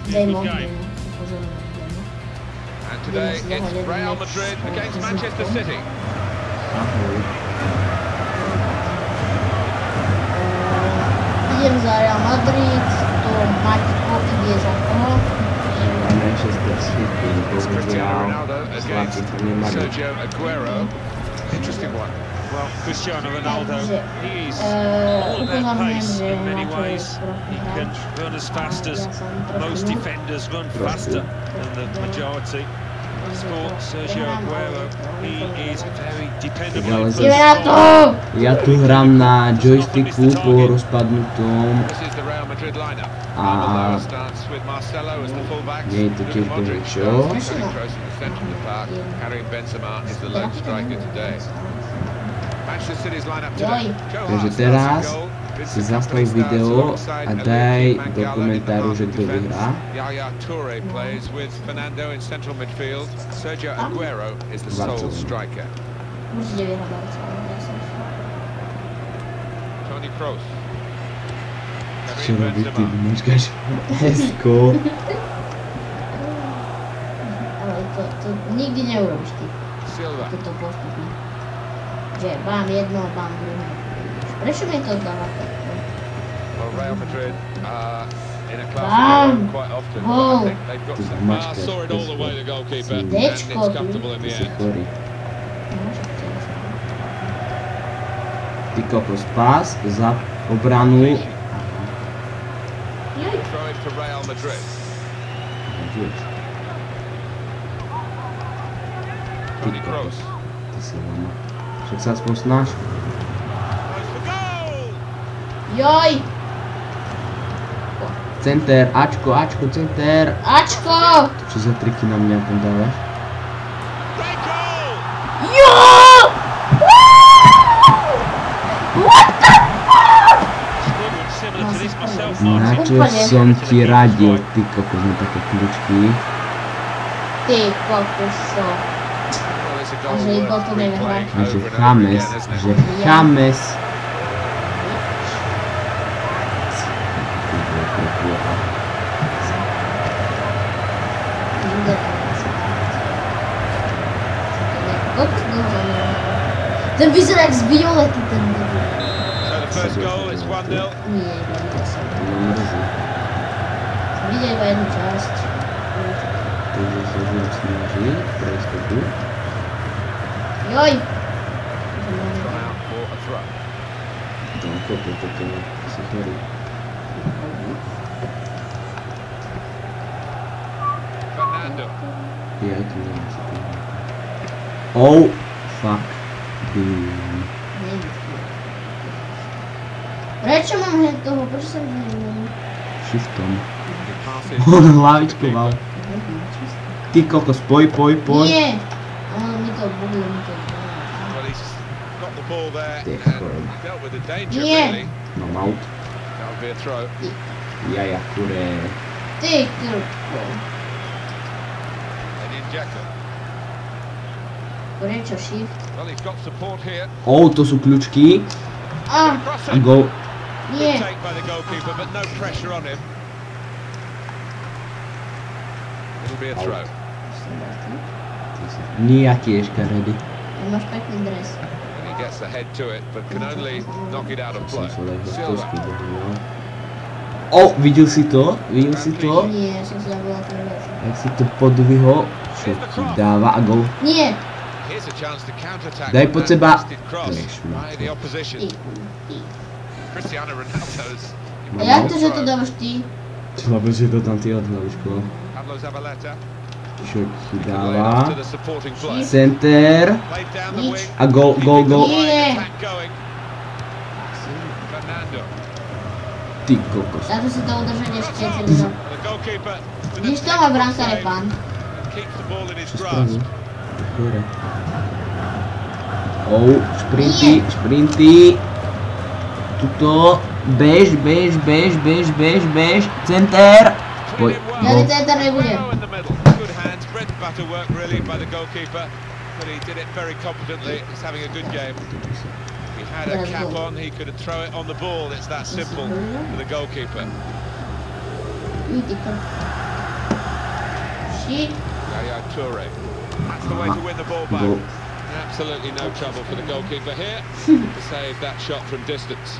Dejmo. And today it's Real Madrid against Manchester City. Idem za Real Madrid, to Maťko ide za koho? Manchester City, Cristiano bohužiaľ, Ronaldo slabý against to nemali. Sergio Aguero. Interesting one. Well, Cristiano Ronaldo, he's all about pace in many ways. He can run as fast as most defenders, run faster than the majority. For Sergio Aguero, he is very dependable. Ja tu hrám na joysticku po rozpadnutom a nie je to tiež bohužiaľ. Takže teraz si zastav video a daj do komentáru, že kto vyhrá. Yaya Toure plays with Fernando in central midfield. Sergio Aguero is the sole striker. Toni Kroos. Čo robí ty, vymačkáš S-ko. Ale to nikdy neurobíš ty. Silva. Toto postupne. Že mám jedno, mám druhé. Prečo mi to dáva takto? Well, Real Madrid in a class quite often. I think they've got some Saw it all the way, the goalkeeper, and it's comfortable in the end. Ty kokos, pás za obranu. Throw it for Real Madrid. Toni Kroos. Ty si lama. Však sa aspoň snaž. Joj! Center, Ačko, center. Ačko! Čo za triky na mňa tam dávaš? Jo! What the fuck? Na čo som ti radil, ty kokos, na také kľúčky. Ty kokoso. A že iba to nevyhrá. A že James. Ten vyzerá jak z Violety, ten So the first goal is 1-0. Nie, videl iba jednu časť. Takže sa žil snaží, prestupu. Joj! Gone out for a throw. Tam kope, toto si chorý. Fernando. Ja tu neviem si to. Oh, fuck. Boom. Prečo mám hneď toho? Prečo sa mi neviem? Shiftom. On hlavičkoval. Ty kokos, poj. Nie! Ono mi to buglo, mi to Well, he's got the ball there Ty and chorý. dealt with the danger, Yeah. really. Mám out. That would be a throw. Jaja, kuré. Ty krúbko. Edin Dzeko. Prečo shift? Well, he's got support here. Oh, to sú kľúčky. A! A Crossing. go. Nie! Good take by the goalkeeper, but no pressure on him. It'll be a throw. Nijaký je škaredý. Ty máš pekný dres. And he gets the head to it, but can only knock it out of play. Som sa lehol Silva. tosky bohužiaľ. Oh, videl si to? Videl si to? Nie, som sa bola to vec. Jak si to podvihol? Čo ti dáva a gol. Nie! Here's a chance to counter-attack. Daj pod seba. Cross by the opposition. Cristiano Ronaldo's. A jak to, že to dávaš ty? Lebo že to tam ty odhlavíš, ko? Pablo Zabaleta. Čo ti To dáva? the supporting play. Center. Played down the wing. A gol. Nie! Attack going. Fernando. Ty kokos. Táto si to udržať ešte celý rok. The goalkeeper. Vidíš to má brankáre, pán. Keeps the ball in his Čo grasp. spraví? Dobre. Oh, šprinty. Tuto. Bež. Center. Poj. Žiadny center nebude. In the middle. Good hands, bread and butter work really by the goalkeeper, but he did it very competently. He's having a good game. If he had a cap on, he could throw it on the ball. It's that simple for the goalkeeper. Vidíte. ďalší. Yaya Toure. That's the way to win the ball back. Absolutely no trouble for the goalkeeper here to save that shot from distance.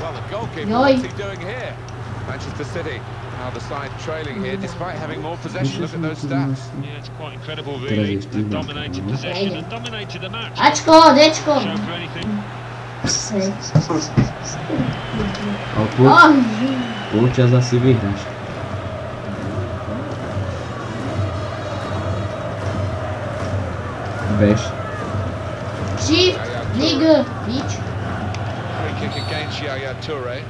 Well, the goalkeeper, what's he doing here? Manchester City, now the side trailing here, despite having more possession. Look at those stats. Yeah, it's quite incredible, really. They dominated possession and dominated the match. Ačko, dečko. Show for anything. Polčas asi vyhráš. Bež. Shift, Liga, bič. Free kick against Yaya Toure.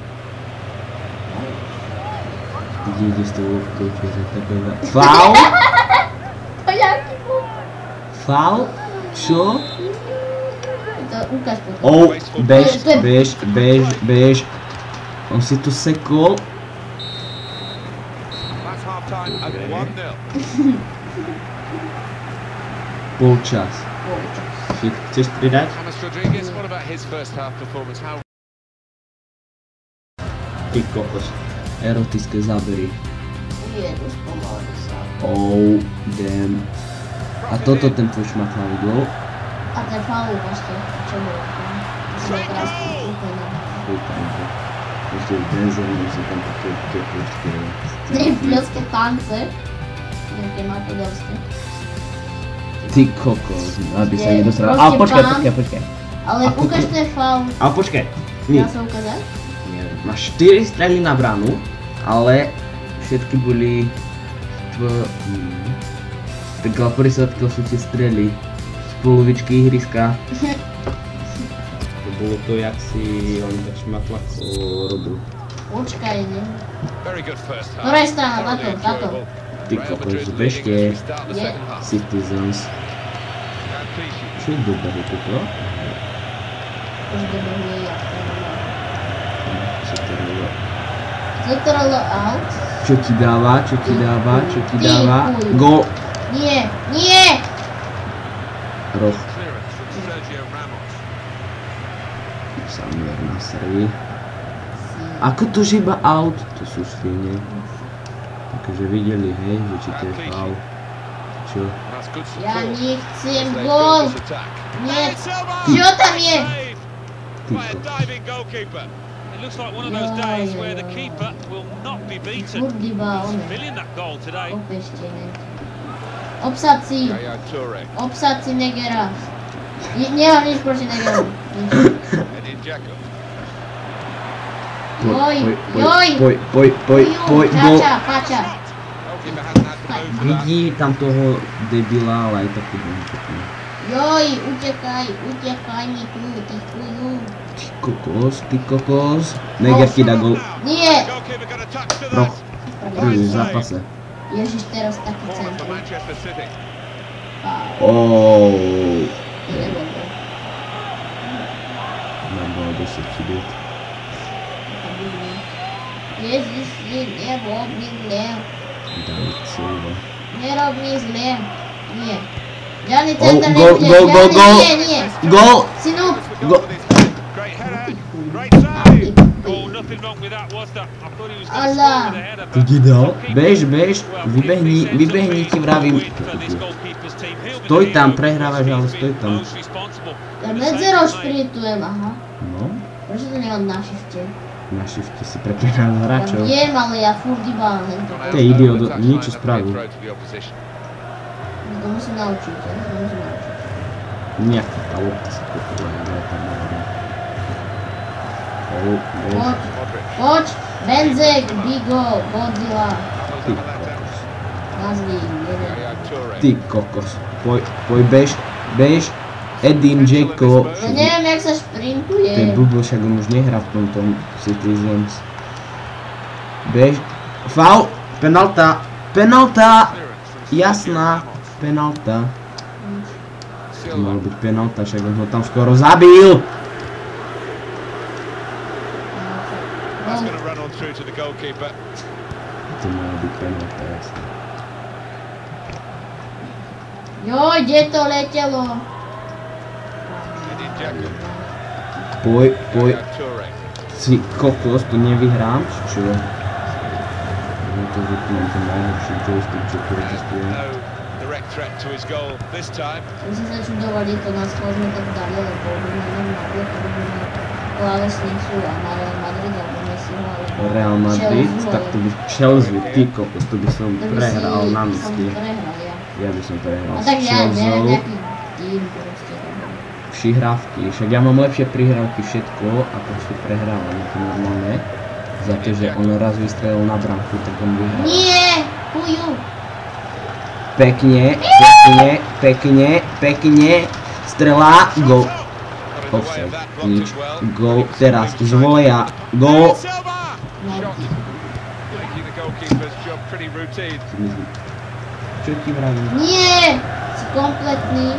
Vidíte s tou vkoučou, že takové... Faul? To jaký bol? Faul? Čo? To ukáž potom. Oh, bež. On si tu sekol. That's half time at 1-0. Polčas. Chceš pridať? James Rodriguez, what about his first half performance? How Ty kokos. Erotické zábery. Jedu spomalý sa. Oh, damn. A toto ten tvoj šmatná videl? A ten faul vlastne, čo bol? To som krásne úplne. Úplne. Ešte v benzóne sú tam také teplečky. Triplské tance. Nejaké makedorské. Ty kokos, aby sa nedostral. Ale počkaj. Ale ukáž ten faul. Ale počkaj. Dá sa ukázať? Máš 4 strely na bránu, ale všetky boli tak pri svetko sú tie strely z polovičky ihriska. To bolo to, jak si on tak šmatlako robil. Počkaj, ne? Ktorá Ktorá je strana? Táto. Ty kokos, bežte. Citizens. Čo je dobré toto? Už dobehuje jak to je. Central out. Čo ti dáva? Gól! Nie! Roh. Samuel Nasri. Ako to, že iba out? To sú svine. Takže videli, hej, že či to je foul. Čo? Ja nechcem gól! Nie! Čo tam je? It looks like one of those days where the keeper will not be beaten. Million that goal today. Obsad si Negera. Nemám nič proti Negeru. Poj, gol. Páča. Vidí tam toho debila, ale aj tak to bude pekne. Utekaj mi tu, ty chuju. Ty kokos. Neger ti dá gol. Nie! Roh. Prvý v zápase. Ježiš, teraz taký centrum. Oooo. Nebolo 10 chybiet. Ježiš, nerob mi zle. David Silva. Nerob mi zle. Nie. Žiadny Oh, centrum gol. nie. Gol. Synu. Ty ti dal? Bež, vybehni ti vravím. Stoj tam, prehrávaš, ale stoj tam. Ja medzero šprintujem, aha. No? Prečo to nemám na shifte? Na shifte si prepínal hráčov. Ja viem, ale ja furt iba len to. To je idiot, niečo spravil. To musím naučiť, Nejaká tá lopta sa kopila, ale tam neviem. Poď, Benzek, Bigo, Godzilla. Ty kokos. Nazvi, jeden. Ty kokos. Poj, bež. Edin, Dzeko. Ja neviem, jak sa šprintuje. Ten blbol, však on už nehrá v tomto Citizens. Bež. Faul. Penalta. Jasná. Penalta. To malo byť penalta, však on ho tam skoro zabil. To malo byť penalta, jasná. Joj, kde to letelo? Poj. Si kokos, to nevyhrám, čo? No to vypnúť ten najhorší joystick, čo tu existuje. Direct threat to his goal this time. My sme sa čudovali, to nás sme tak dali, lebo by sme nemali, to by sme klávesnicu a na Real Madrid, alebo Messiho, alebo Real Madrid, tak to by Chelsea, ty kokos, to by som prehral na mysli. Ja by som prehral s Chelsea. Přihrávky, však ja mám lepšie prihrávky všetko a proste prehrávam to normálne. Za to, že on raz vystrelil na branku, tak on vyhral. Nie! Huju! Pekne, pekne, strela, gól. Offside, nič, gól, teraz z voleja, gól. Čo ti vravím? Nie! Si kompletný.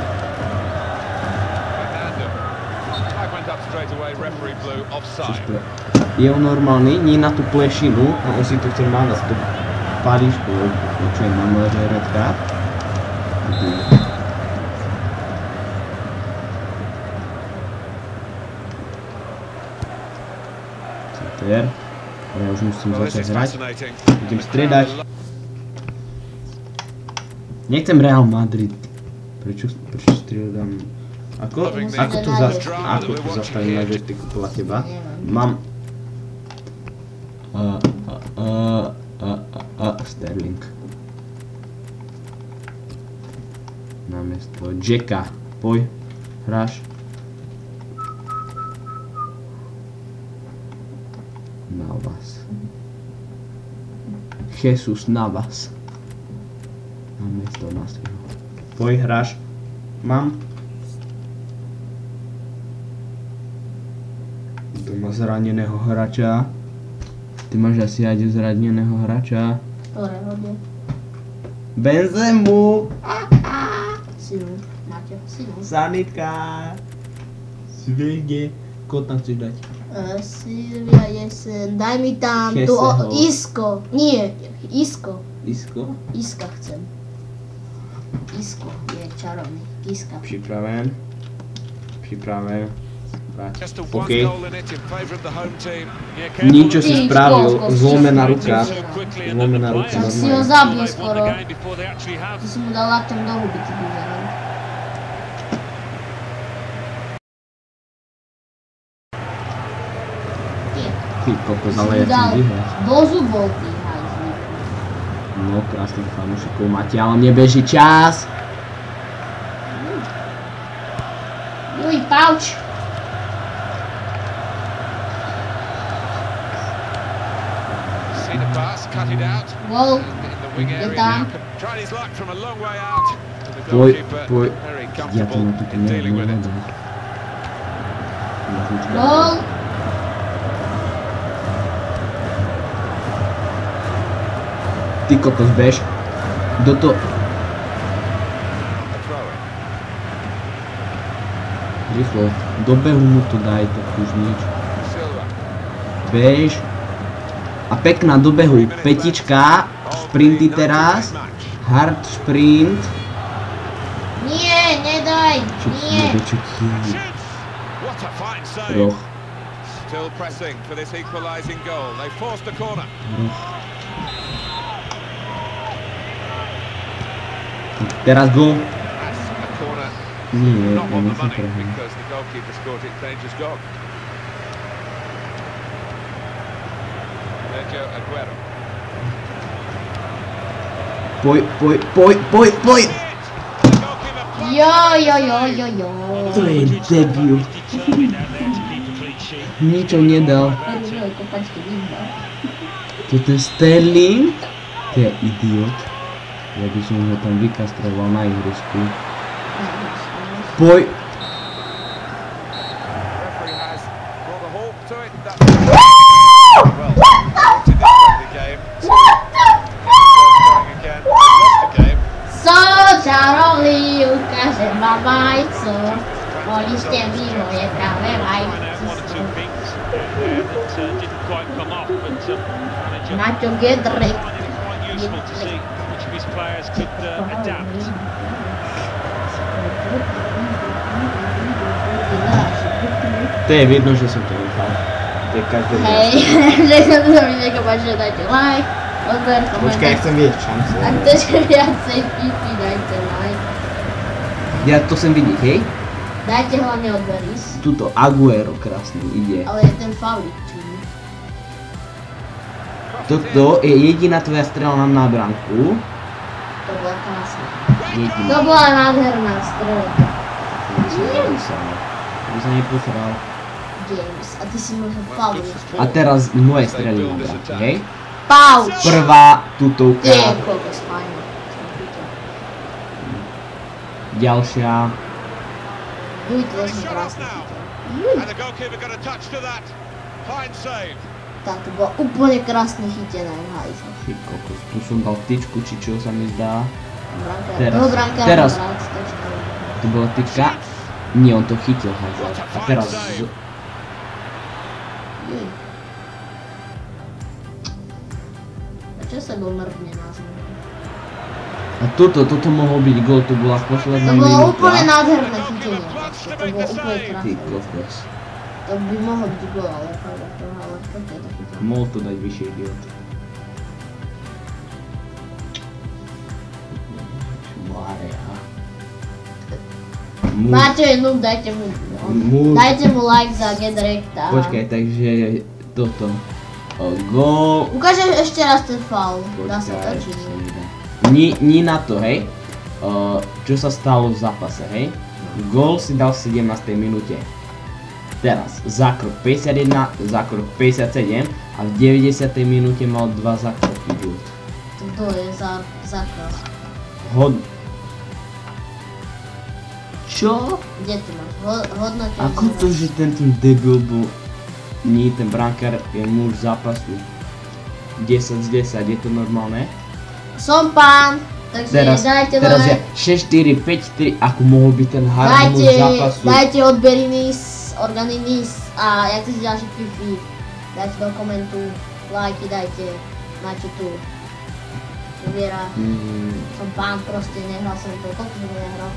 Je on normálny, nie na tú plešinu a on si to chce mať to palíš, čo je máme leže red card. Center. Ja už musím začať hrať. Idem striedať. Nechcem Real Madrid. Prečo striedam? Ako to zastavím na žetiku podľa teba? Mám... Sterling. Namiesto Jacka. Poj, hráš. Navas. Jesus Navas. Namiesto Nasriho. Poj, hráš. Mám. Tu má zraneného hráča. Ty máš asi aj zraneného hráča. Ktorého kde? Benzemu! Synu, Maťo, synu. Sanitka! Svigne. Koho tam chceš dať? Silvia Jesen, daj mi tam tu Isko. Nie, Isko. Isko? Iska chcem. Isko je čarovný. Iska. Připraven. OK. Niečo si spravil, zlomená ruka. Tak si ho zabil skoro. Ty si mu dal lakťom do huby, ty bývaný. Ty kokos, ale ja chcem vyhrať. Do zubov, ty hajzlík. No, krásnych fanúšikov máte, ale mne beží čas. Juj, pauč. Gol. Je tam. Poj. Ja to na toto neviem hľadať. Gol. Ty kokos, bež. Do to... Rýchlo. Do behu mu to daj, tak už nič. Bež. A pekná do behu. Petička. Sprinty teraz. Hard sprint. Nie, nedaj. Nie. Čo ti je? Roh. Teraz go. Nie, ja nechcem prehrať. Poj. Jo. To je debil. Ničo nedal. Toto je Sterling? To je idiot. Ja by som ho tam vykastroval na ihrisku. Poj. Čarovný, ukážem vám vajco. Polište mi moje práve vajco. Maťo Gedrek. To je vidno, že som to nechal. To je každé. Hej, že som to mi niekto páči, dajte like, Odber Počkaj, ja chcem vidieť šance. Ak chceš viacej FIFA, dajte like. Ja to chcem vidieť, hej? Dajte hlavne odberis. Tuto Aguero krásny ide. Ale je ten faulik čudný. Toto je jediná tvoja strela na bránku. To bola krásna. Jediná. To bola nádherná strela. To by sa neposral. Games. A ty si možno faulik. A teraz moje strely na bránku, hej? Pauč! Prvá tutovka. Tie kokos, fajn. Ďalšia. Uj, to je krásne. And the goalkeeper got a touch to that. Fine save. Tá, to bola úplne krásne chytená v hajze. Ty kokos, tu som dal tyčku, či čo sa mi zdá. Toho brankára teraz. rád točka. Tu bola tyčka. Nie, on to chytil hajzer. A teraz... Prečo sa gol mrkne na zem? A toto mohol byť gól, to bola posledná To bolo minúta. úplne nádherné chytenie. To bolo úplne Ty krásne. kokos. To by mohol byť gól, ale fakt, ale čo je to chytenie? Mohol to dať vyššie idiot. Mária. Máte jednu, dajte mu... Dajte mu like za Gedrekta. Počkaj, takže toto. Gól. Ukážem ešte raz ten faul. Dá sa Počkaj, točiť. sa mi dá. Ni na to, hej. Čo sa stalo v zápase, hej. Gól si dal v 17. minúte. Teraz zákrok 51, zákrok 57 a v 90. minúte mal 2 zákroky. To je zákrok. Čo? Kde to máš? Hodnotím. Ako to, že tento debil bol... Nie, ten brankár je muž zápasu. 10 z 10, je to normálne? Som pán, takže dajte teraz je like. 6, 4, 5, 3, ako mohol byť ten hard muž zápasu. Dajte odberinis, organinis a jak si ďalší fifi. Dajte do komentu, lajky dajte, máte tu. Uviera, som pán, proste nehral som to, koľko som nehral?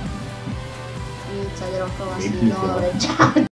30 rokov asi, no dobre, čau.